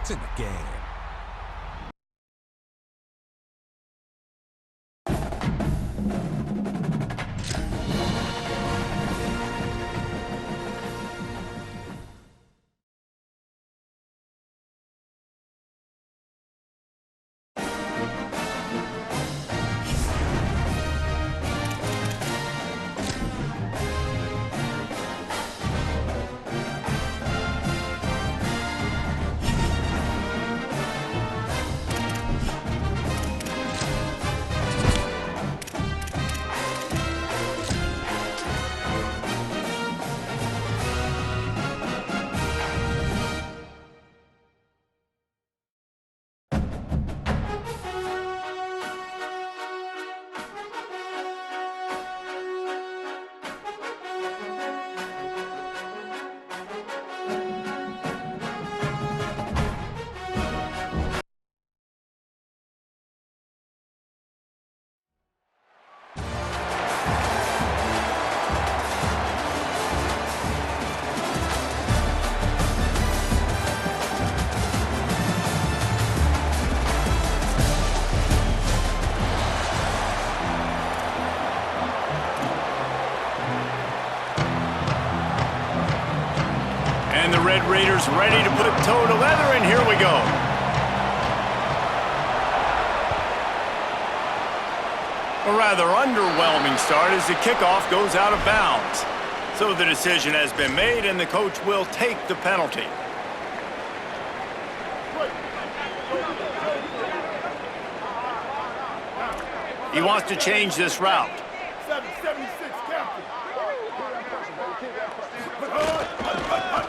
It's in the game. And the Red Raiders ready to put toe to leather, and here we go. A rather underwhelming start as the kickoff goes out of bounds. So the decision has been made, and the coach will take the penalty. He wants to change this route. 776 captain.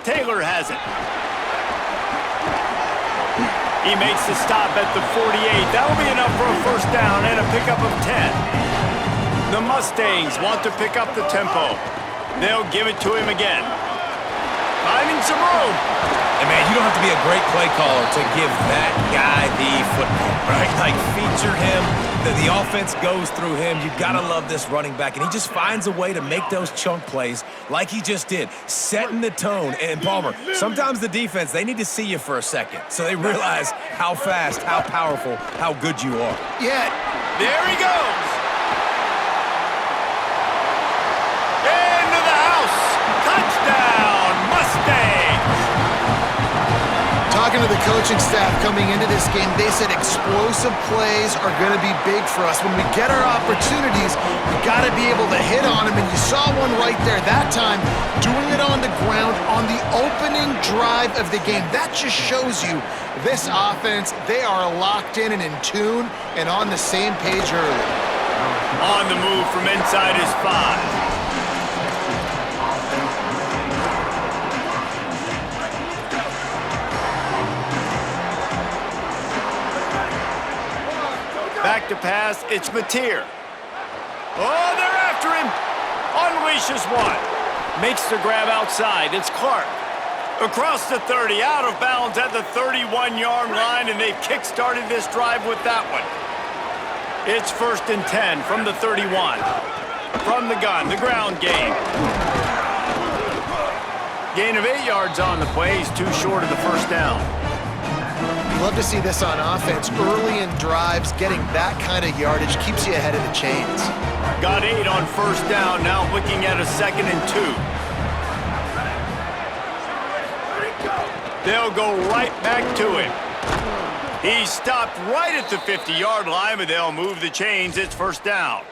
Taylor has it. He makes the stop at the 48. That'll be enough for a first down and a pickup of 10. The Mustangs want to pick up the tempo. They'll give it to him again. Finding some room. And man, you don't have to be a great play caller to give that guy the football, right? Like, feature him. The offense goes through him. You got to love this running back. And he just finds a way to make those chunk plays like he just did, setting the tone. And Palmer, sometimes the defense, they need to see you for a second so they realize how fast, how powerful, how good you are. Yeah, there he goes. Into the house. Touchdown, Mustangs. Talking to the coaching staff coming into this game, they said explosive plays are going to be big for us. When we get our opportunities, we got to be able to hit on them, and you saw one right there that time, doing it on the ground on the opening drive of the game. That just shows you this offense, they are locked in and in tune and on the same page early. On the move from inside his 5. Back to pass, it's Mateer. Oh, they're after him. Unleashes one. Makes the grab outside, it's Clark. Across the 30, out of bounds at the 31-yard line, and they've kick-started this drive with that one. It's 1st and 10 from the 31. From the gun, the ground game. Gain of 8 yards on the play. He's too short of the first down. Love to see this on offense. Early in drives, getting that kind of yardage keeps you ahead of the chains. Got 8 on first down, now looking at a 2nd and 2. They'll go right back to him. He stopped right at the 50-yard line, but they'll move the chains. It's first down.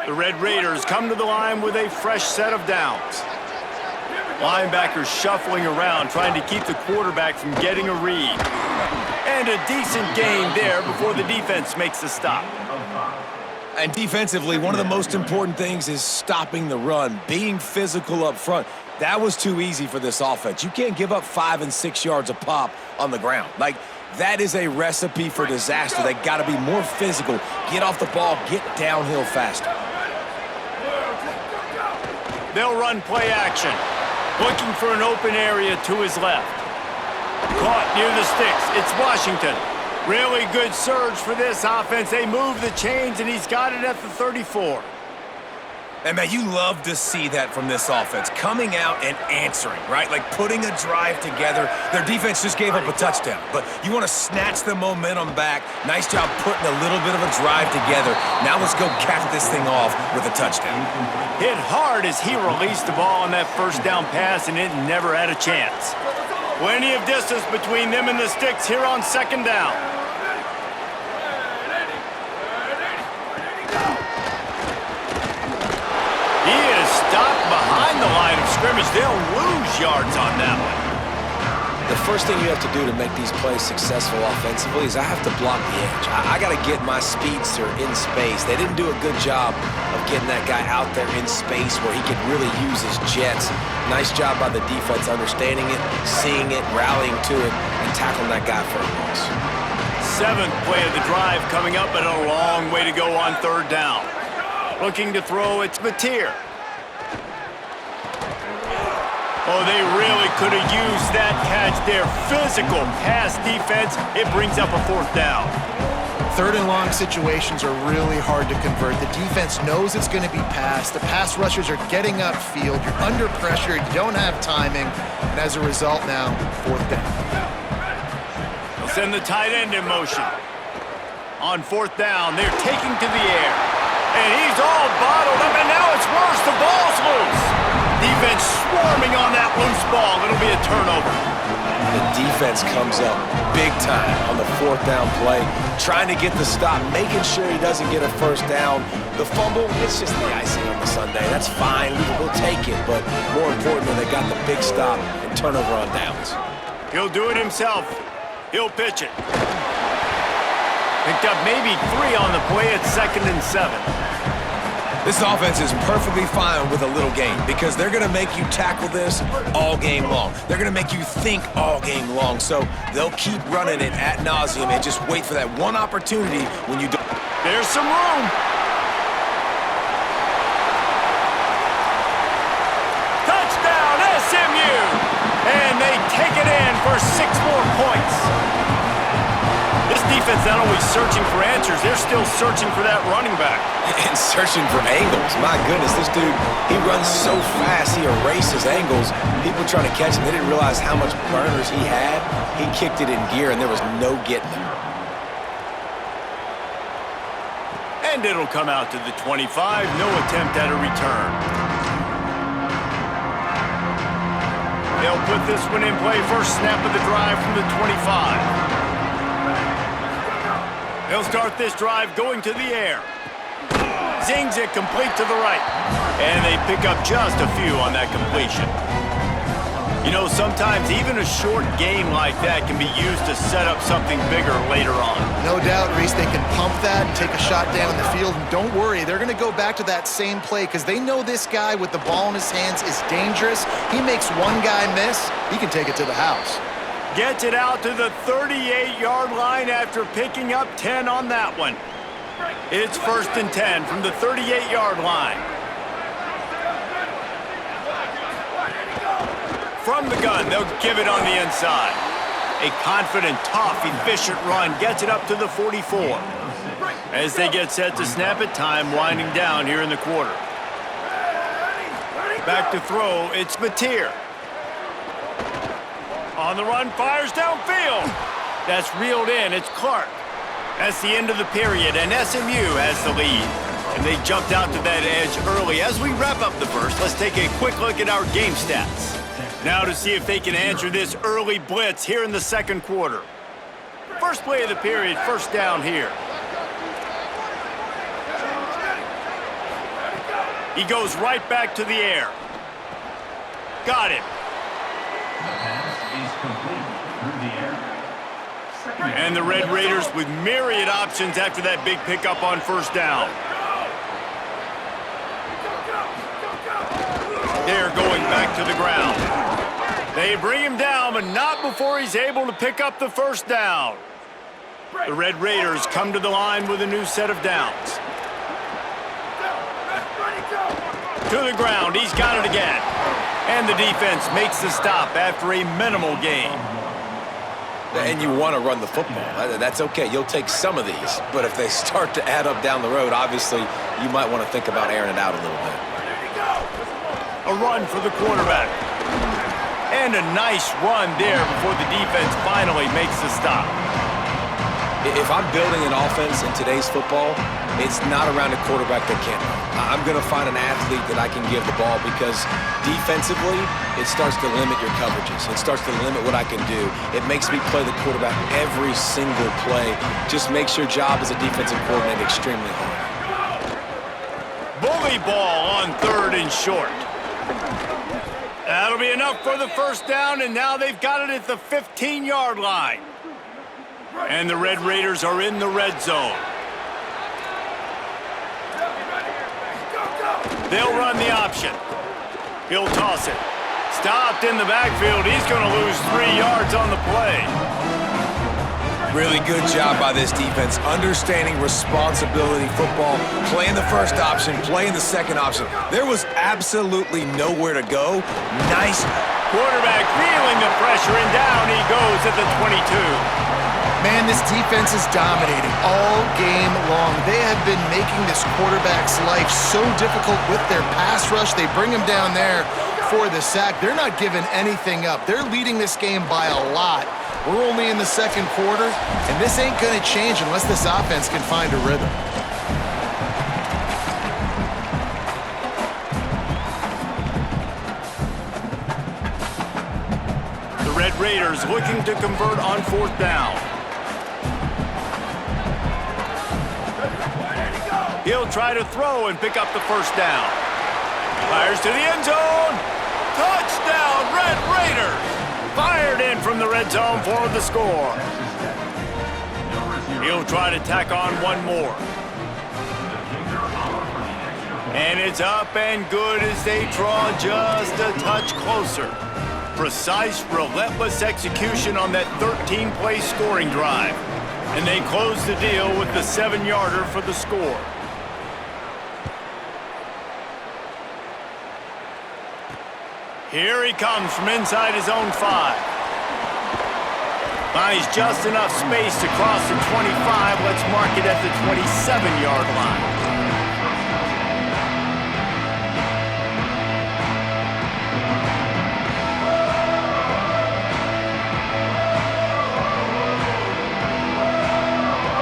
The Red Raiders come to the line with a fresh set of downs. Linebackers shuffling around, trying to keep the quarterback from getting a read. And a decent gain there before the defense makes the stop. And defensively, one of the most important things is stopping the run, being physical up front. That was too easy for this offense. You can't give up 5 and 6 yards a pop on the ground. Like, that is a recipe for disaster. They got to be more physical, get off the ball, get downhill faster. They'll run play action. Looking for an open area to his left. Caught near the sticks. It's Washington. Really good surge for this offense. They move the chains, and he's got it at the 34. And, man, you love to see that from this offense, coming out and answering, right? Like putting a drive together. Their defense just gave up a touchdown, but you want to snatch the momentum back. Nice job putting a little bit of a drive together. Now let's go cap this thing off with a touchdown. Hit hard as he released the ball on that first down pass, and it never had a chance. Plenty of distance between them and the sticks here on second down. He is stopped behind the line of scrimmage. They'll lose yards on that one. The first thing you have to do to make these plays successful offensively is I have to block the edge. I got to get my speedster in space. They didn't do a good job of getting that guy out there in space where he could really use his jets. Nice job by the defense understanding it, seeing it, rallying to it, and tackling that guy for a loss. Seventh play of the drive coming up, but a long way to go on third down. Looking to throw, it's Mateer. Oh, they really could have used that catch there. Physical pass defense. It brings up a fourth down. Third and long situations are really hard to convert. The defense knows it's going to be passed. The pass rushers are getting upfield. You're under pressure. You don't have timing. And as a result now, fourth down. They'll send the tight end in motion. On fourth down, they're taking to the air. And he's all bottled up, and now it's worse. The ball's loose. Defense swarming on that loose ball. It'll be a turnover. The defense comes up big time on the fourth down play, trying to get the stop, making sure he doesn't get a first down. The fumble, it's just the icing on the sundae. That's fine. We'll take it. But more importantly, they got the big stop and turnover on downs. He'll do it himself. He'll pitch it. Picked up maybe 3 on the play at 2nd and 7. This offense is perfectly fine with a little game because they're going to make you tackle this all game long. They're going to make you think all game long. So they'll keep running it ad nauseum and just wait for that one opportunity when you do. There's some room. Touchdown, SMU! And they take it in for 6 more points. This defense not only searching for answers, they're still searching for that running back. And searching for angles. My goodness, this dude, he runs so fast, he erases angles. People trying to catch him, they didn't realize how much burners he had. He kicked it in gear, and there was no getting him. And it'll come out to the 25. No attempt at a return. They'll put this one in play. First snap of the drive from the 25. They'll start this drive going to the air. Zings it complete to the right. And they pick up just a few on that completion. You know, sometimes even a short game like that can be used to set up something bigger later on. No doubt, Reese, they can pump that and take a shot down the field. And don't worry, they're going to go back to that same play because they know this guy with the ball in his hands is dangerous. He makes one guy miss, he can take it to the house. Gets it out to the 38-yard line after picking up 10 on that one. It's 1st and 10 from the 38-yard line. From the gun, they'll give it on the inside. A confident, tough, efficient run gets it up to the 44. As they get set to snap it, time winding down here in the quarter. Back to throw, it's Mateer. On the run, fires downfield. That's reeled in, it's Clark. That's the end of the period, and SMU has the lead. And they jumped out to that edge early. As we wrap up the first, let's take a quick look at our game stats. Now to see if they can answer this early blitz here in the second quarter. First play of the period, first down here. He goes right back to the air. Got him. And the Red Raiders with myriad options after that big pickup on first down. They're going back to the ground. They bring him down, but not before he's able to pick up the first down. The Red Raiders come to the line with a new set of downs. To the ground, he's got it again. And the defense makes the stop after a minimal gain. And you want to run the football. That's okay. You'll take some of these. But if they start to add up down the road, obviously, you might want to think about airing it out a little bit. A run for the quarterback. And a nice run there before the defense finally makes the stop. If I'm building an offense in today's football, it's not around a quarterback that can't run. I'm going to find an athlete that I can give the ball because defensively, it starts to limit your coverages. It starts to limit what I can do. It makes me play the quarterback every single play. Just makes your job as a defensive coordinator extremely hard. Bully ball on 3rd and short. That'll be enough for the first down, and now they've got it at the 15-yard line. And the Red Raiders are in the red zone. They'll run the option. He'll toss it. Stopped in the backfield. He's going to lose 3 yards on the play. Really good job by this defense, understanding responsibility football, playing the first option, playing the second option. There was absolutely nowhere to go. Nice. Quarterback feeling the pressure, and down he goes at the 22. Man, this defense is dominating all game long. They have been making this quarterback's life so difficult with their pass rush. They bring him down there for the sack. They're not giving anything up. They're leading this game by a lot. We're only in the second quarter, and this ain't going to change unless this offense can find a rhythm. The Red Raiders looking to convert on 4th down. He'll try to throw and pick up the first down. Fires to the end zone. Touchdown, Red Raiders! Fired in from the red zone for the score. He'll try to tack on one more. And it's up and good as they draw just a touch closer. Precise, relentless execution on that 13-play scoring drive. And they close the deal with the 7-yarder for the score. Here he comes from inside his own 5. Finds just enough space to cross the 25. Let's mark it at the 27-yard line.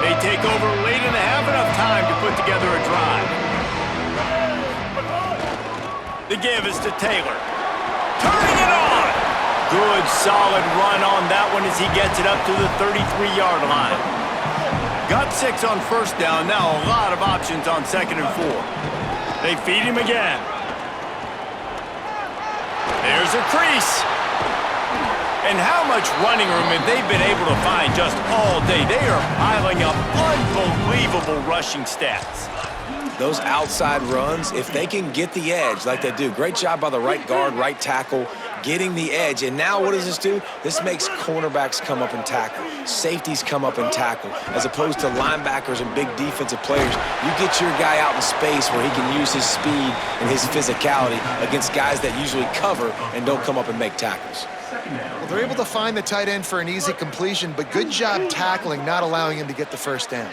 They take over late and have enough time to put together a drive. The give is to Taylor. Turning it on! Good, solid run on that one as he gets it up to the 33-yard line. Got 6 on first down, now a lot of options on 2nd and 4. They feed him again. There's a crease. And how much running room have they been able to find just all day? They are piling up unbelievable rushing stats. Those outside runs, if they can get the edge like they do, great job by the right guard, right tackle, getting the edge. And now what does this do? This makes cornerbacks come up and tackle. Safeties come up and tackle. As opposed to linebackers and big defensive players, you get your guy out in space where he can use his speed and his physicality against guys that usually cover and don't come up and make tackles. Well, they're able to find the tight end for an easy completion, but good job tackling, not allowing him to get the first down.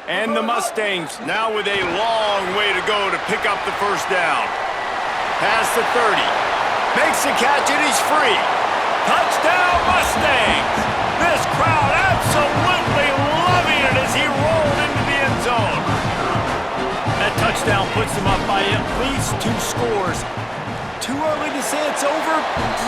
And the Mustangs now with a long way to go to pick up the first down. Past the 30. Makes the catch and he's free. Touchdown Mustangs! This crowd absolutely loving it as he rolled into the end zone. That touchdown puts them up by at least 2 scores. Too early to say it's over?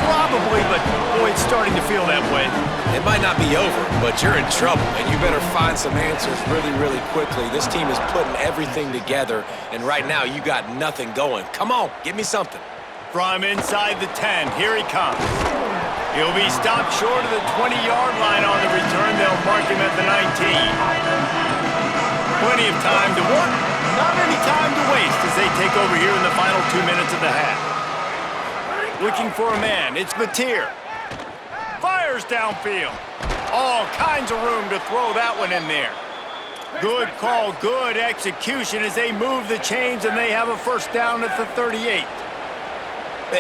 Probably, but boy, it's starting to feel that way. It might not be over, but you're in trouble, and you better find some answers really, really quickly. This team is putting everything together, and right now you got nothing going. Come on, give me something. From inside the 10, here he comes. He'll be stopped short of the 20-yard line on the return. They'll mark him at the 19. Plenty of time to work, not any time to waste as they take over here in the final 2 minutes of the half. Looking for a man, it's Mateer. Fires downfield. All kinds of room to throw that one in there. Good call, good execution as they move the chains and they have a first down at the 38.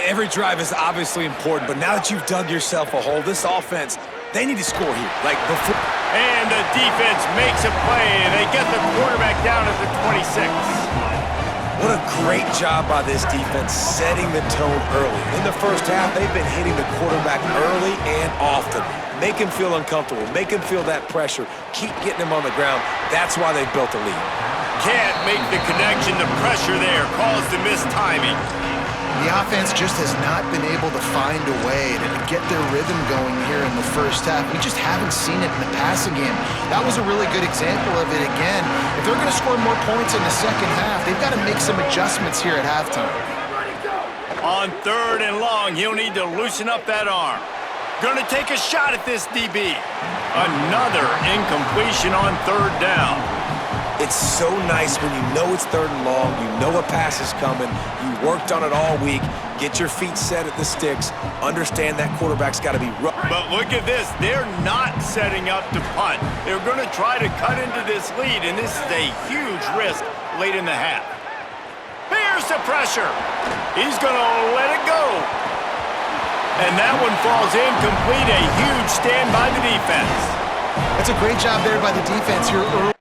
Every drive is obviously important, but now that you've dug yourself a hole, this offense, They need to score here, like before. And the defense makes a play, and they get the quarterback down at the 26. What a great job by this defense setting the tone early. In the first half, they've been hitting the quarterback early and often. Make him feel uncomfortable. Make him feel that pressure. Keep getting him on the ground. That's why they've built a lead. Can't make the connection. The pressure there caused the missed timing. The offense just has not been able to find a way to get their rhythm going here in the first half. We just haven't seen it in the passing game. That was a really good example of it again. If they're going to score more points in the second half, they've got to make some adjustments here at halftime. On 3rd and long, he'll need to loosen up that arm. Gonna take a shot at this DB. Another incompletion on 3rd down. It's so nice when you know it's 3rd and long, you know a pass is coming, you worked on it all week, get your feet set at the sticks, understand that quarterback's got to be rough. But look at this, they're not setting up to punt. They're gonna try to cut into this lead, and this is a huge risk late in the half. Here's the pressure. He's gonna let it go. And that one falls incomplete, a huge stand by the defense. That's a great job there by the defense here early.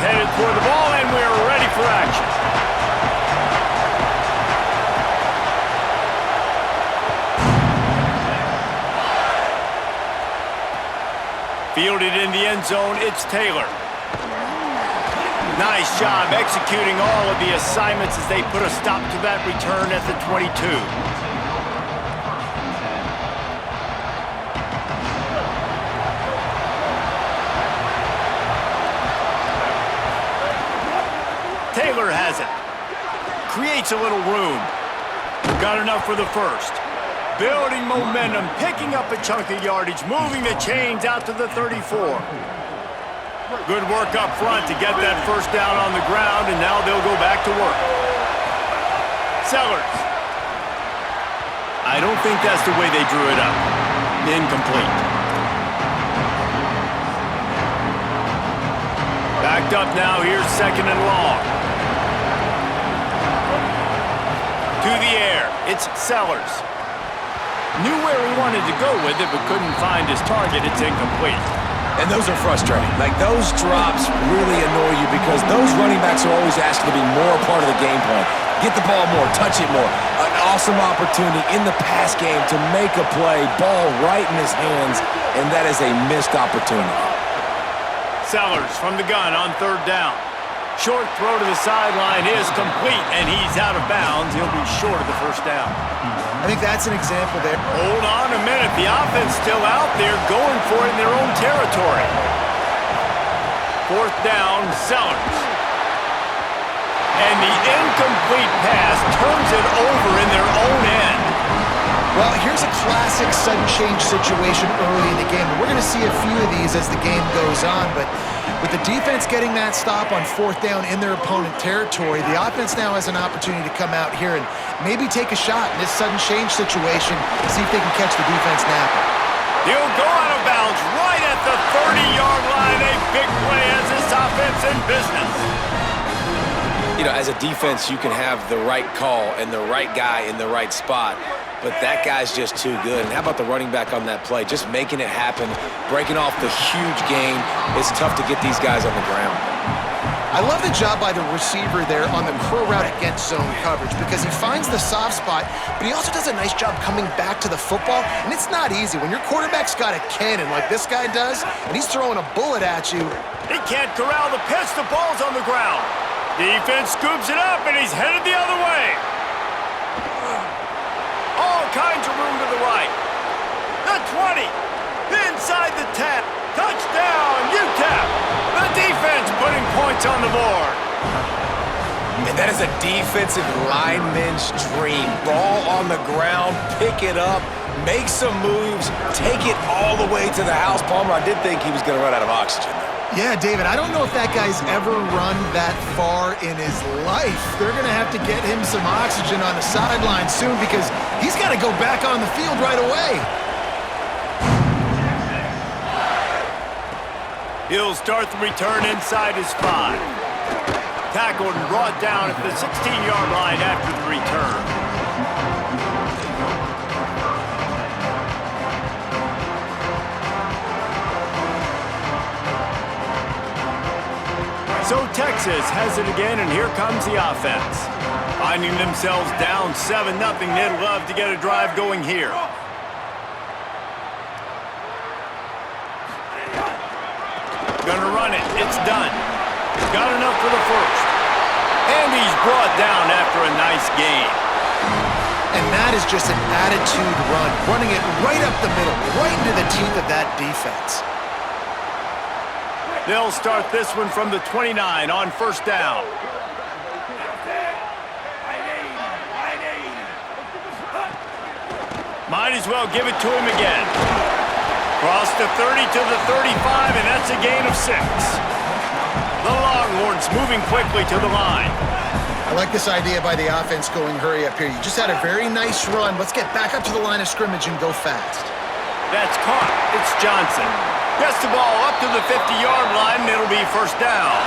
Headed toward the ball, and we're ready for action. Fielded in the end zone, it's Taylor. Nice job executing all of the assignments as they put a stop to that return at the 22. Taylor has it. Creates a little room. Got enough for the first. Building momentum, picking up a chunk of yardage, moving the chains out to the 34. Good work up front to get that first down on the ground, and now they'll go back to work. Sellers. I don't think that's the way they drew it up. Incomplete. Backed up now, here's 2nd and long. To the air, it's Sellers. Knew where he wanted to go with it, but couldn't find his target. It's incomplete. And those are frustrating. Like, those drops really annoy you because those running backs are always asked to be more a part of the game plan. Get the ball more, touch it more. An awesome opportunity in the pass game to make a play, ball right in his hands, and that is a missed opportunity. Sellers from the gun on 3rd down. Short throw to the sideline is complete, and he's out of bounds. He'll be short of the first down. I think that's an example there. Hold on a minute. The offense still out there going for it in their own territory. 4th down, Sellers. And the incomplete pass turns it over in their own end. Well, here's a classic sudden change situation early in the game. We're going to see a few of these as the game goes on, but with the defense getting that stop on 4th down in their opponent territory, the offense now has an opportunity to come out here and maybe take a shot in this sudden change situation, see if they can catch the defense napping. He'll go out of bounds right at the 30-yard line. A big play as this offense in business. You know, as a defense, you can have the right call and the right guy in the right spot. but that guy's just too good. And how about the running back on that play? Just making it happen, breaking off the huge gain. It's tough to get these guys on the ground. I love the job by the receiver there on the curl route against zone coverage because he finds the soft spot, but he also does a nice job coming back to the football, and it's not easy. When your quarterback's got a cannon like this guy does, and he's throwing a bullet at you. He can't corral the pitch. The ball's on the ground. Defense scoops it up, and he's headed the other way. All kinds of room to the right. The 20. Inside the 10. Touchdown, UTEP. The defense putting points on the board. And that is a defensive lineman's dream. Ball on the ground, pick it up, make some moves, take it all the way to the house. Palmer, I did think he was going to run out of oxygen. Yeah, David, I don't know if that guy's ever run that far in his life. They're going to have to get him some oxygen on the sideline soon because he's got to go back on the field right away. He'll start the return inside his 5. Tackled and brought down at the 16-yard line after the return. So Texas has it again, and here comes the offense. Finding themselves down 7-0, they'd love to get a drive going here. Gonna run it. It's done. Got enough for the first. And he's brought down after a nice gain. And that is just an attitude run, running it right up the middle, right into the teeth of that defense. They'll start this one from the 29 on first down. Might as well give it to him again. Cross the 30 to the 35, and that's a gain of 6. The Longhorns moving quickly to the line. I like this idea by the offense going hurry up here. You just had a very nice run. Let's get back up to the line of scrimmage and go fast. That's caught. It's Johnson. Gets the ball up to the 50-yard line, and it'll be first down.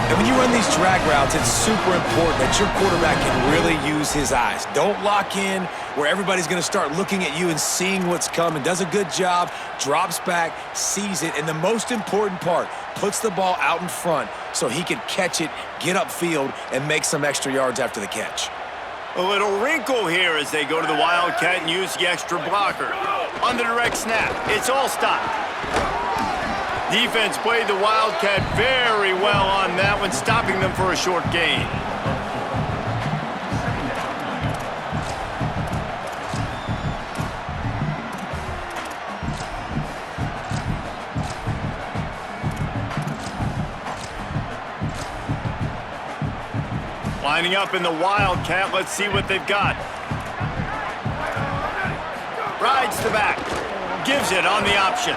And when you run these drag routes, it's super important that your quarterback can really use his eyes. Don't lock in where everybody's going to start looking at you and seeing what's coming. Does a good job, drops back, sees it, and the most important part, puts the ball out in front so he can catch it, get upfield, and make some extra yards after the catch. A little wrinkle here as they go to the Wildcat and use the extra blocker. On the direct snap, it's all stopped. Defense played the Wildcat very well on that one, stopping them for a short gain. Lining up in the Wildcat, let's see what they've got. Rides the back, gives it on the option.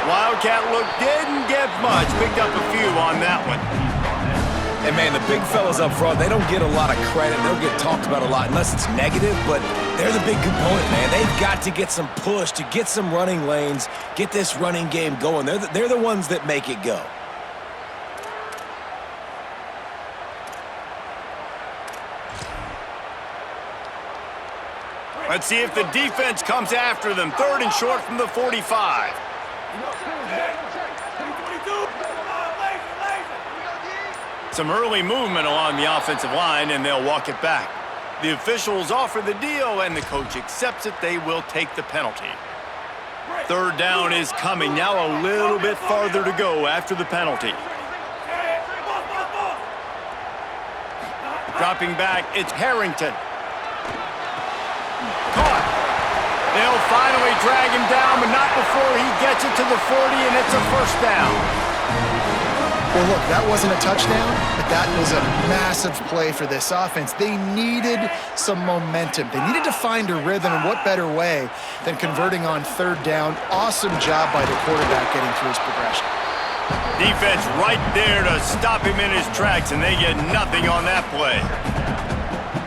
Wildcat look didn't get much, picked up a few on that one. And man, the big fellas up front, they don't get a lot of credit. They'll get talked about a lot unless it's negative, but they're the big component, man. They've got to get some push, to get some running lanes, get this running game going. They're the ones that make it go. Let's see if the defense comes after them. 3rd and short from the 45. Some early movement along the offensive line, and they'll walk it back. The officials offer the deal, and the coach accepts it. They will take the penalty. 3rd down is coming. Now a little bit farther to go after the penalty. Dropping back, it's Harrington. Caught. They'll finally drag him down, but not before he gets it to the 40, and it's a first down. Well, look, that wasn't a touchdown, but that was a massive play for this offense. They needed some momentum. They needed to find a rhythm, and what better way than converting on 3rd down. Awesome job by the quarterback getting through his progression. Defense right there to stop him in his tracks, and they get nothing on that play.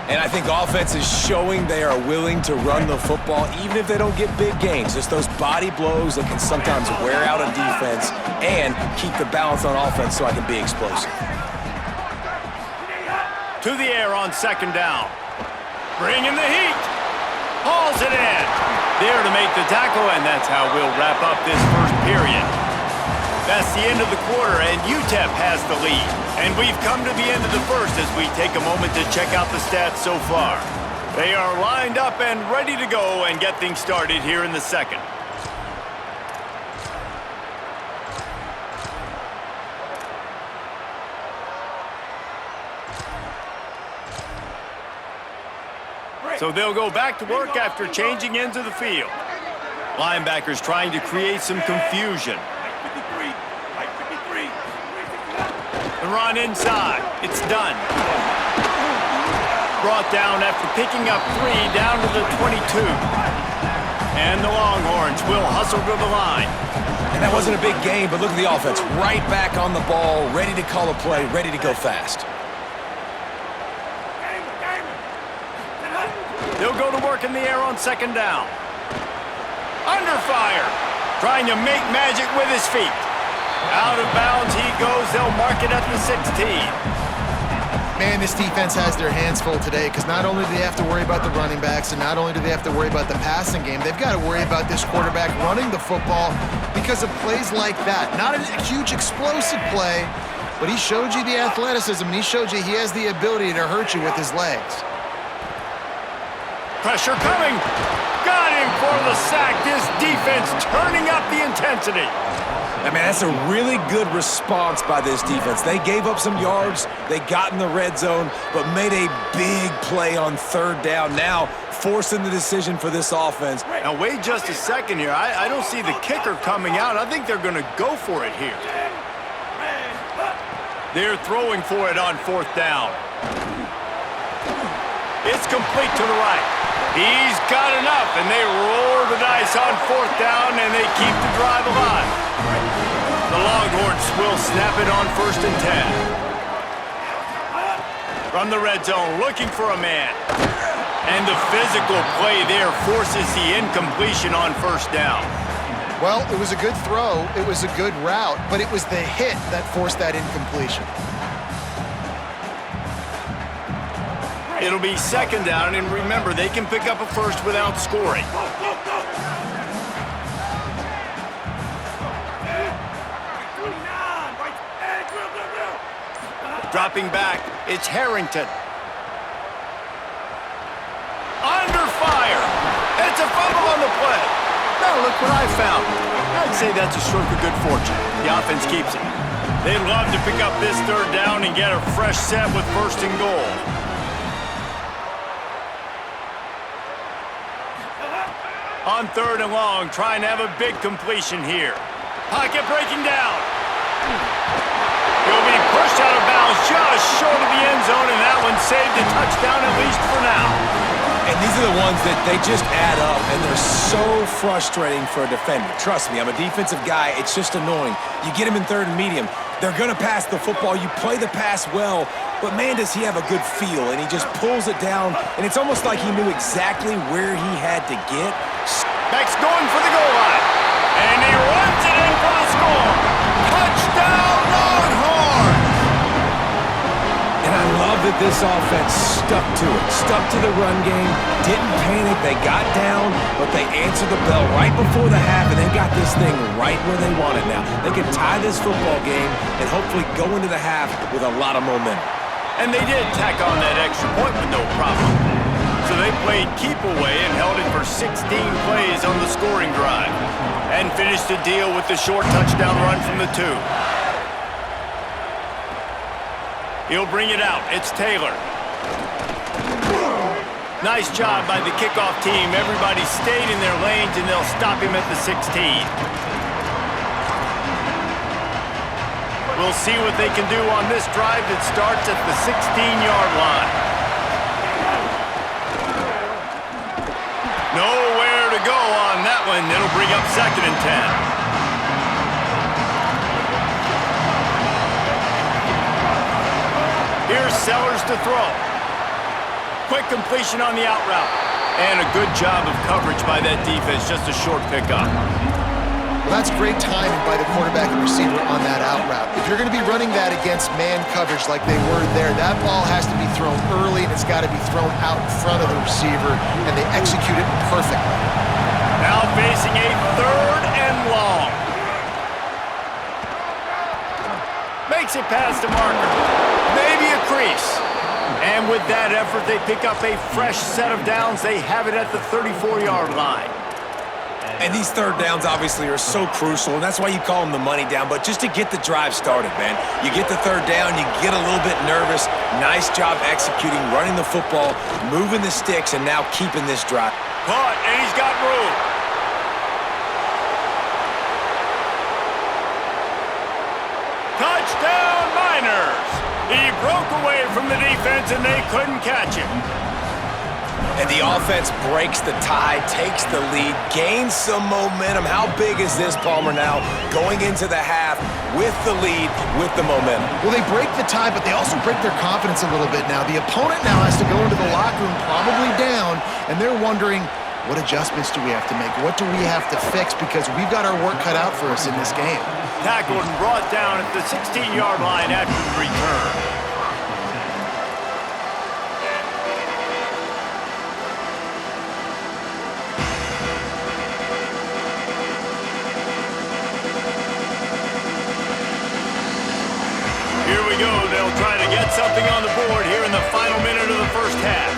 And I think offense is showing they are willing to run the football, even if they don't get big gains. Just those body blows that can sometimes wear out a defense and keep the balance on offense so I can be explosive. To the air on 2nd down. Bringing the heat. Hauls it in. There to make the tackle, and that's how we'll wrap up this first period. That's the end of the quarter, and UTEP has the lead. And we've come to the end of the first as we take a moment to check out the stats so far. They are lined up and ready to go and get things started here in the second. So they'll go back to work after changing into the field. Linebackers trying to create some confusion. The run inside. It's done. Brought down after picking up 3 down to the 22. And the Longhorns will hustle to the line. And that wasn't a big gain, but look at the offense. Right back on the ball, ready to call a play, ready to go fast. They'll go to work in the air on second down. Under fire. Trying to make magic with his feet. Out of bounds he goes. They'll mark it at the 16. Man, this defense has their hands full today because not only do they have to worry about the running backs and not only do they have to worry about the passing game, they've got to worry about this quarterback running the football because of plays like that. Not a huge explosive play, but he showed you the athleticism and he showed you he has the ability to hurt you with his legs. Pressure coming. Got him for the sack. This defense turning up the intensity. I mean, that's a really good response by this defense. They gave up some yards, they got in the red zone, but made a big play on third down. Now, forcing the decision for this offense. Now, wait just a second here. I don't see the kicker coming out. I think they're going to go for it here. They're throwing for it on fourth down. It's complete to the right. He's got enough, and they roll the dice on fourth down, and they keep the drive alive. The Longhorns will snap it on 1st and 10. From the red zone, looking for a man. And the physical play there forces the incompletion on 1st down. Well, it was a good throw, it was a good route, but it was the hit that forced that incompletion. It'll be second down, and remember, they can pick up a first without scoring. Dropping back, it's Harrington. Under fire! It's a fumble on the play. Now look what I found. I'd say that's a stroke of good fortune. The offense keeps it. They'd love to pick up this third down and get a fresh set with 1st and goal. On 3rd and long, trying to have a big completion here. Pocket breaking down. He'll be pushed out of bounds just short of the end zone, and that one saved a touchdown at least for now. And these are the ones that they just add up, and they're so frustrating for a defender. Trust me, I'm a defensive guy. It's just annoying. You get him in 3rd and medium. They're going to pass the football. You play the pass well, but man, does he have a good feel, and he just pulls it down, and it's almost like he knew exactly where he had to get. Beck's going for the goal line, and he runs it in for the score. Touchdown, Longhorns! And I love that this offense stuck to it, stuck to the run game, didn't panic, they got down, but they answered the bell right before the half, and they got this thing right where they want it now. They can tie this football game and hopefully go into the half with a lot of momentum. And they did tack on that extra point with no problem. So they played keep away and held it for 16 plays on the scoring drive. And finished the deal with the short touchdown run from the 2. He'll bring it out. It's Taylor. Nice job by the kickoff team. Everybody stayed in their lanes, and they'll stop him at the 16. We'll see what they can do on this drive that starts at the 16-yard line. Nowhere to go on that one. It'll bring up 2nd and 10. Here's Sellers to throw. Quick completion on the out route. And a good job of coverage by that defense. Just a short pickup. Well, that's great timing by the quarterback and receiver on that out route. If you're going to be running that against man coverage like they were there, that ball has to be thrown early, and it's got to be thrown out in front of the receiver, and they execute it perfectly. Now facing a 3rd and long. Makes it past the marker. Maybe a crease. And with that effort, they pick up a fresh set of downs. They have it at the 34-yard line. And these 3rd downs obviously are so crucial, and that's why you call them the money down. But just to get the drive started, man, you get the 3rd down, you get a little bit nervous. Nice job executing, running the football, moving the sticks, and now keeping this drive. Caught, and he's got room. Touchdown, Miners! He broke away from the defense, and they couldn't catch him. And the offense breaks the tie, takes the lead, gains some momentum. How big is this, Palmer, now going into the half with the lead, with the momentum? Well, they break the tie, but they also break their confidence a little bit now. The opponent now has to go into the locker room probably down, and they're wondering, what adjustments do we have to make? What do we have to fix? Because we've got our work cut out for us in this game. Tackled and brought down at the 16-yard line after the return. Here we go. They'll try to get something on the board here in the final minute of the first half.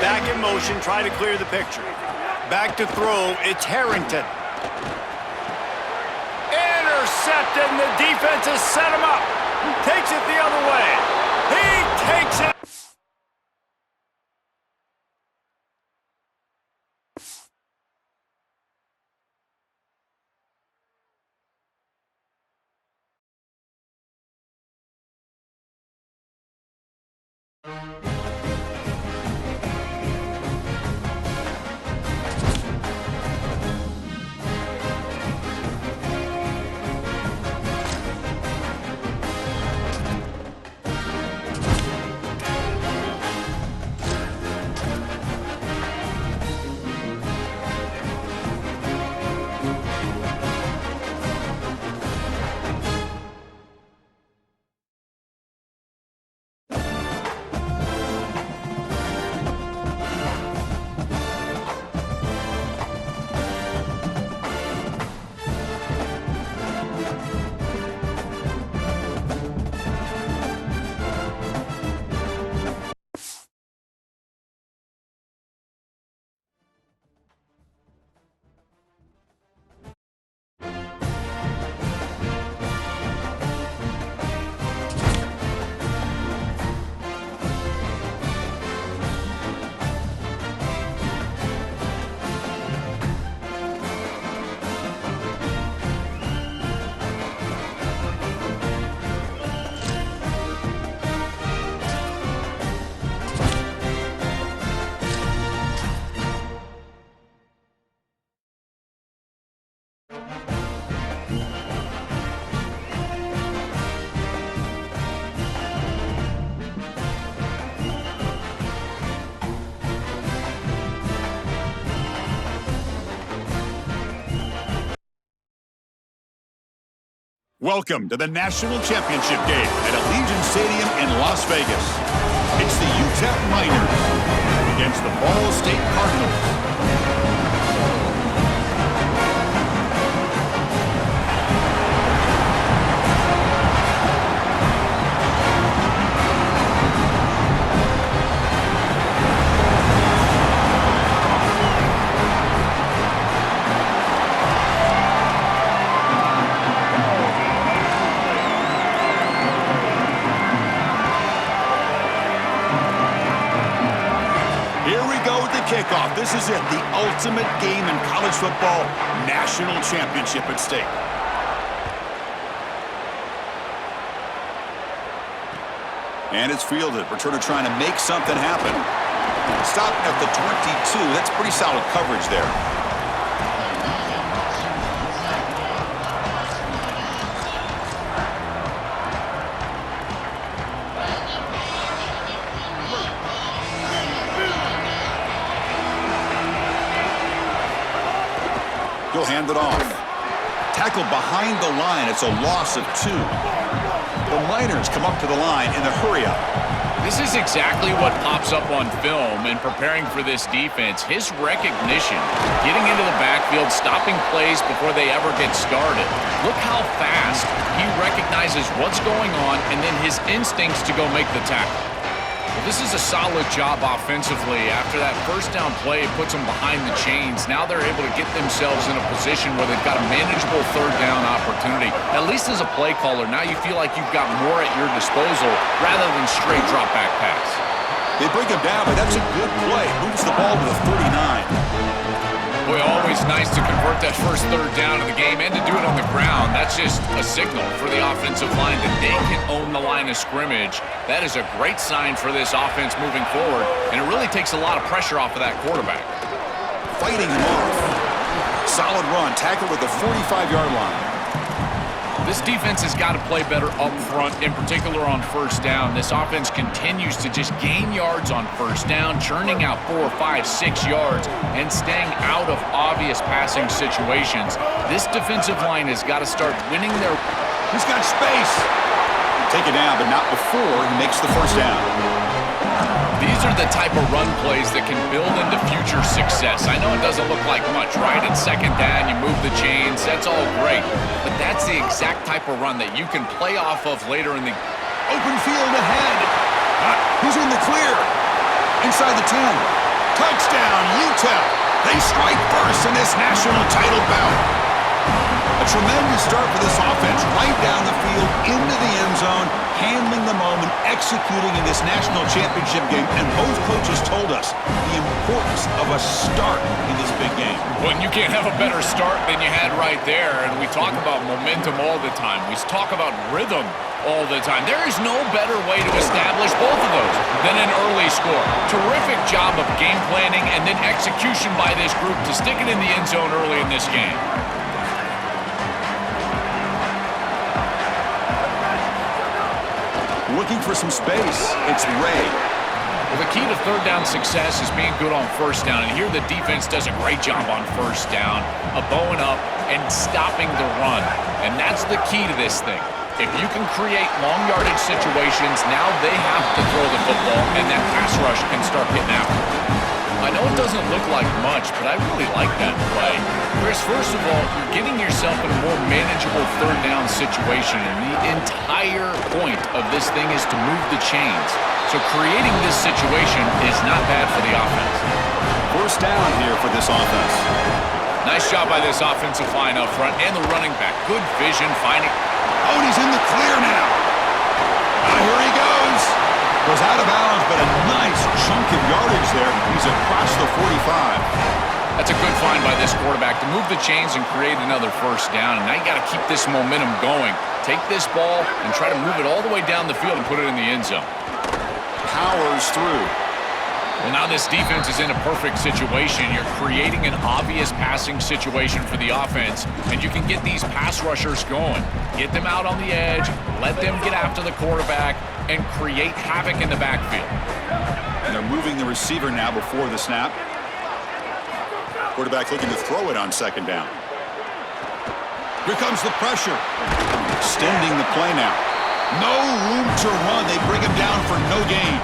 Back in motion, try to clear the picture. Back to throw, it's Harrington. Intercepted, and the defense has set him up. Takes it the other way. He takes it. Welcome to the National Championship game at Allegiant Stadium in Las Vegas. It's the UTEP Miners against the Ball State Cardinals. Kickoff. This is it, the ultimate game in college football, national championship at stake. And it's fielded. Returner trying to make something happen. Stopping at the 22. That's pretty solid coverage there. He'll hand it off. Tackled behind the line. It's a loss of 2. The Miners come up to the line in the hurry-up. They This is exactly what pops up on film in preparing for this defense. His recognition, getting into the backfield, stopping plays before they ever get started. Look how fast he recognizes what's going on and then his instincts to go make the tackle. Well, this is a solid job offensively. After that first down play, it puts them behind the chains. Now they're able to get themselves in a position where they've got a manageable third down opportunity. At least as a play caller, now you feel like you've got more at your disposal rather than straight drop back pass. They bring him down, but that's a good play. Moves the ball to the 39. Boy, always nice to convert that first third down of the game and to do it on the ground. That's just a signal for the offensive line that they can own the line of scrimmage. That is a great sign for this offense moving forward, and it really takes a lot of pressure off of that quarterback. Fighting him off. Solid run, tackled at the 45-yard line. This defense has got to play better up front, in particular on first down. This offense continues to just gain yards on first down, churning out 4, 5, 6 yards, and staying out of obvious passing situations. This defensive line has got to start winning their... He's got space. Take it down, but not before he makes the first down. These are the type of run plays that can build into future success. I know it doesn't look like much, right? It's second down, you move the chains, that's all great. But that's the exact type of run that you can play off of later in the... Open field ahead. Who's in the clear? Inside the 10. Touchdown, UTEP. They strike first in this national title bout. A tremendous start for this offense, right down the field, into the end zone, handling the moment, executing in this national championship game. And both coaches told us the importance of a start in this big game. Well, you can't have a better start than you had right there. And we talk about momentum all the time. We talk about rhythm all the time. There is no better way to establish both of those than an early score. Terrific job of game planning and then execution by this group to stick it in the end zone early in this game. Looking for some space, it's Ray. Well, the key to third down success is being good on first down, and here the defense does a great job on first down of bowing up and stopping the run, and that's the key to this thing. If you can create long yardage situations, now they have to throw the football, and that pass rush can start getting after it. I know it doesn't look like much, but I really like that play. Chris, first of all, you're getting yourself in a more manageable third down situation, and the entire point of this thing is to move the chains. So creating this situation is not bad for the offense. First down here for this offense. Nice job by this offensive line up front and the running back. Good vision, finding... Oh, and he's in the clear now. Here he goes. Goes out of bounds, but a nice chunk of yardage there. He's across the 45. That's a good find by this quarterback to move the chains and create another first down. And now you got to keep this momentum going. Take this ball and try to move it all the way down the field and put it in the end zone. Powers through. Well, now this defense is in a perfect situation. You're creating an obvious passing situation for the offense, and you can get these pass rushers going. Get them out on the edge, let them get after the quarterback, and create havoc in the backfield. And they're moving the receiver now before the snap. Quarterback looking to throw it on second down. Here comes the pressure. Extending the play now. No room to run. They bring him down for no gain.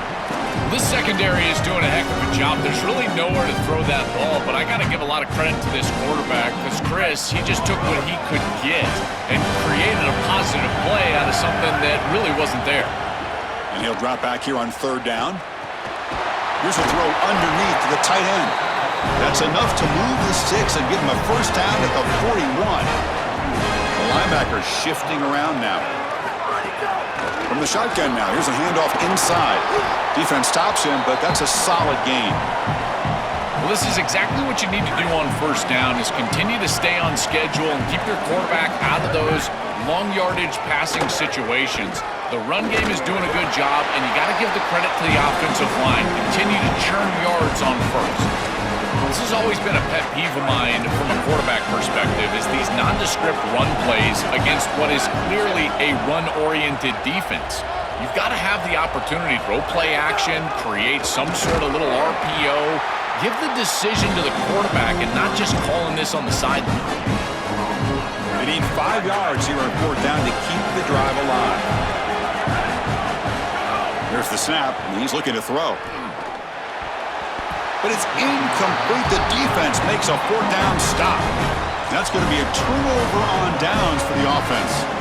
This secondary is doing a heck of a job. There's really nowhere to throw that ball, but I got to give a lot of credit to this quarterback because Chris, he just took what he could get and created a positive play out of something that really wasn't there. And he'll drop back here on third down. Here's a throw underneath to the tight end. That's enough to move the sticks and give him a first down at the 41. The linebacker shifting around now. From the shotgun now, here's a handoff inside. Defense stops him, but that's a solid gain. Well, this is exactly what you need to do on first down is continue to stay on schedule and keep your quarterback out of those long yardage passing situations. The run game is doing a good job, and you got to give the credit to the offensive line. Continue to churn yards on first. This has always been a pet peeve of mine from a quarterback perspective is these nondescript run plays against what is clearly a run-oriented defense. You've got to have the opportunity to throw play action, create some sort of little RPO, give the decision to the quarterback and not just calling this on the sideline. They need 5 yards here on fourth down to keep the drive alive. Here's the snap, and he's looking to throw. But it's incomplete. The defense makes a 4th down stop. That's going to be a turnover on downs for the offense.